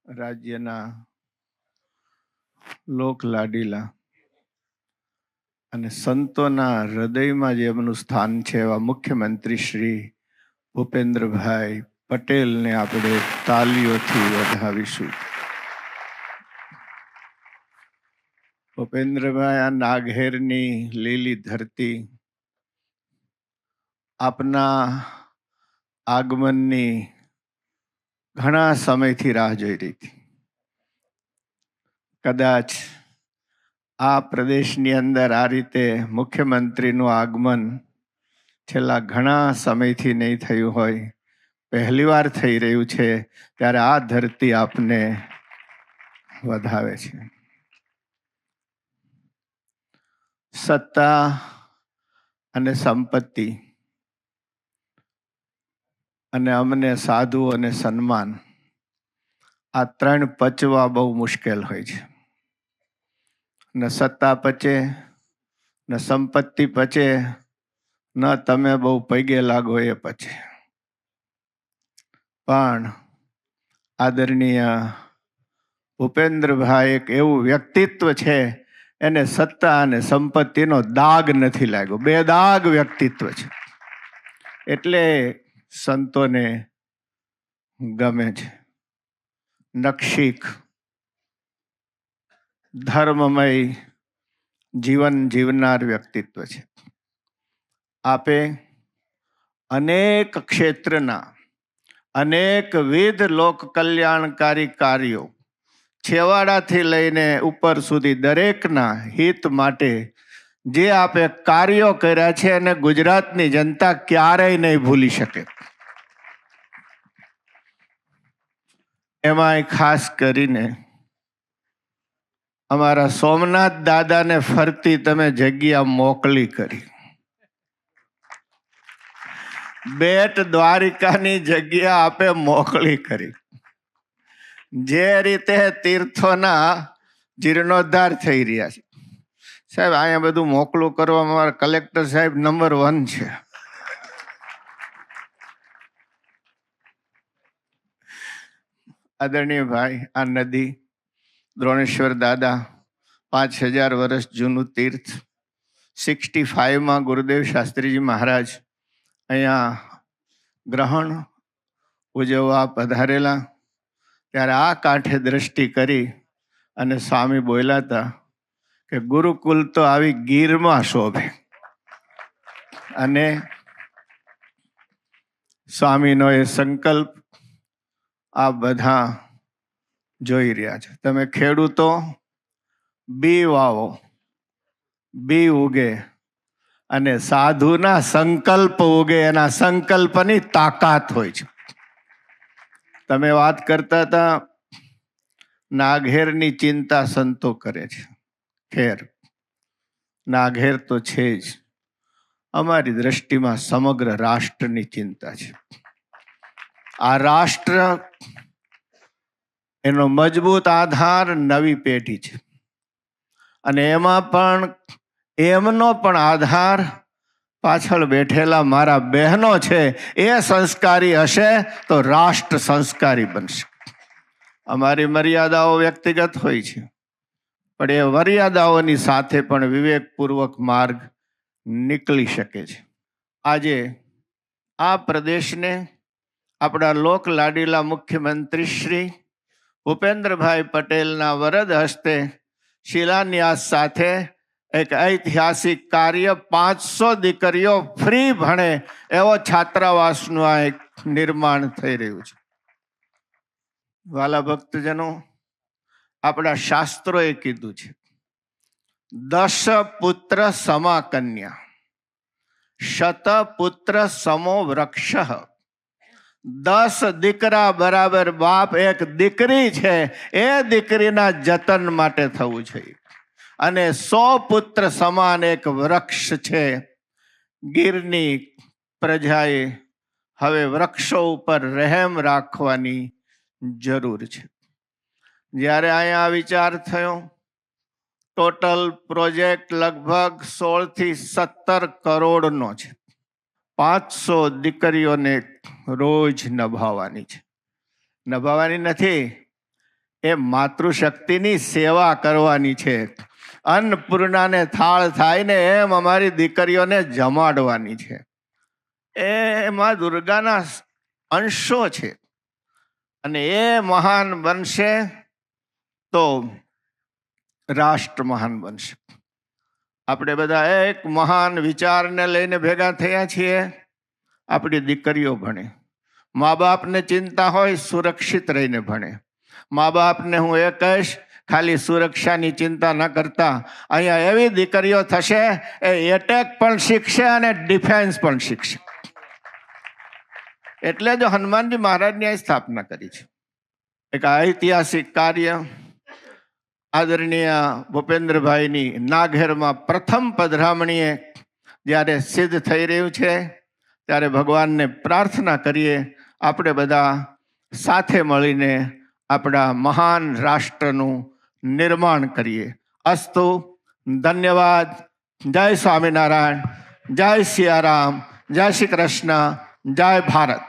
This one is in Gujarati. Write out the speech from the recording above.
રાજ્યના લોક લાડીલા અને સંતોના હૃદયમાં જેમનું સ્થાન છે એવા મુખ્યમંત્રી શ્રી ભૂપેન્દ્રભાઈ પટેલને આપણે તાલીઓથી વધાવીશું. ભૂપેન્દ્રભાઈ, આ નાઘેરની લીલી ધરતી આપના આગમનની ઘણા સમયથી રાહ જોઈ રહી હતી. કદાચ આ પ્રદેશની અંદર આ રીતે મુખ્યમંત્રીનું આગમન છેલ્લા ઘણા સમયથી નહીં થયું હોય, પહેલી વાર થઈ રહ્યું છે, ત્યારે આ ધરતી આપને વધાવે છે. સત્તા અને સંપત્તિ અને અમને સાધુ અને સન્માન, આ ત્રણ પચવા બહુ મુશ્કેલ હોય છે. ન સત્તા પચે, ન સંપત્તિ પચે, ન તમે બહુ પૈગે લાગો એ પચે. પણ આદરણીય ભૂપેન્દ્રભાઈ એક એવું વ્યક્તિત્વ છે, એને સત્તા અને સંપત્તિનો દાગ નથી લાગ્યો, બેદાગ વ્યક્તિત્વ છે. એટલે સંતોને ગમે છે. નક્ષિક ધર્મમય જીવન જીવનાર વ્યક્તિત્વ છે. આપે અનેક ક્ષેત્રના અનેકવિધ લોક કલ્યાણકારી કાર્યો છેવાડાથી લઈને ઉપર સુધી દરેકના હિત માટે જે આપે કાર્યો કર્યા છે એને ગુજરાતની જનતા ક્યારેય નહીં ભૂલી શકે. એમાંય ખાસ કરીને અમારા સોમનાથ દાદાને ફરતી તમે જગ્યા મોકલી કરી. બેટ દ્વારિકાની જગ્યા આપે મોકલી કરી. જે રીતે તીર્થોના જીર્ણોદ્ધાર થઈ રહ્યા છે, સાહેબ અહીંયા બધું મોકલું કરવામાં અમારા કલેક્ટર સાહેબ નંબર 1 છે. આદરણીય ભાઈ, આ નદી દ્રોણેશ્વર દાદા 5000 વર્ષ જૂનું તીર્થ, 65માં ગુરુદેવ શાસ્ત્રીજી મહારાજ અહીંયા ગ્રહણ ઉજવવા પધારેલા, ત્યારે આ કાંઠે દ્રષ્ટિ કરી અને સ્વામી બોલ્યા હતા કે ગુરુકુલ તો આવી ગીરમાં શોભે. અને સ્વામીનો એ સંકલ્પ આ બધા જોઈ રહ્યા છે. તમે ખેડૂતો બી વાવો, બી ઉગે, અને સાધુના સંકલ્પ ઉગે. એના સંકલ્પની તાકાત હોય છે. તમે વાત કરતા હતા નાઘેરની ચિંતા સંતો કરે છે. ખેર, નાઘેર તો છે જ, અમારી દ્રષ્ટિમાં સમગ્ર રાષ્ટ્રની ચિંતા છે. આ રાષ્ટ્ર, એનો મજબૂત આધાર નવી પેઢી છે, અને એમાં પણ એમનો પણ આધાર પાછળ બેઠેલા મારા બહેનો છે. એ સંસ્કારી હશે તો રાષ્ટ્ર સંસ્કારી બનશે. અમારી મર્યાદાઓ વ્યક્તિગત હોય છે, પણ એ મર્યાદાઓની સાથે પણ વિવેકપૂર્વક માર્ગ નીકળી શકે છે. આજે આ પ્રદેશને આપણા લોક લાડીલા મુખ્યમંત્રી શ્રી ભૂપેન્દ્રભાઈ પટેલના વરદ હસ્તે શિલાન્યાસ સાથે એક ઐતિહાસિક કાર્ય, 500 દીકરીઓ ફ્રી ભણે એવો છાત્રાવાસનું આ એક નિર્માણ થઈ રહ્યું છે. વાલા ભક્તજનો, આપણા શાસ્ત્રોએ કીધું છે 10 પુત્ર સમા કન્યા, શત પુત્ર સમો વૃક્ષ. 10 દીકરા બરાબર બાપ. એક દીકરી છે, એ દીકરીના જતન માટે થવું જોઈએ. અને 100 પુત્ર સમાન એક વૃક્ષ છે. ગીરની પ્રજાએ હવે વૃક્ષો ઉપર રહેમ રાખવાની જરૂર છે. જ્યારે અહીંયા વિચાર થયો, ટોટલ પ્રોજેક્ટ લગભગ 16 થી 17 કરોડનો છે. 500 દીકરીઓને રોજ નભાવવાની છે. નભાવવાની નથી, એ માતૃશક્તિની સેવા કરવાની છે. અન્નપૂર્ણાને થાળ થાય ને એમ અમારી દીકરીઓને જમાડવાની છે. એ માં દુર્ગાના અંશો છે અને એ મહાન બનશે તો રાષ્ટ્ર મહાન બનશે. આપણે બધા એક મહાન વિચારને લઈને ભેગા થયા છીએ. આપણી દીકરીઓ ભણે. મા બાપને ચિંતા હોય સુરક્ષિત રહીને ભણે. મા બાપને હું એ કહીશ ખાલી સુરક્ષાની ચિંતા ન કરતા અહીંયા એવી દીકરીઓ થશે એ એટેક પણ શીખશે અને ડિફેન્સ પણ શીખશે. એટલે જ હનુમાનજી મહારાજની આ સ્થાપના કરી છે. એક ઐતિહાસિક કાર્ય આદરણીય ભૂપેન્દ્રભાઈની નાઘેરમાં પ્રથમ પધરામણીએ જ્યારે સિદ્ધ થઈ રહ્યું છે ત્યારે ભગવાનને પ્રાર્થના કરીએ આપણે બધા સાથે મળીને આપણા મહાન રાષ્ટ્રનું નિર્માણ કરીએ. અસ્તુ. ધન્યવાદ. જય સ્વામિનારાયણ. જય સિયારામ. જય શ્રી કૃષ્ણ. જય ભારત.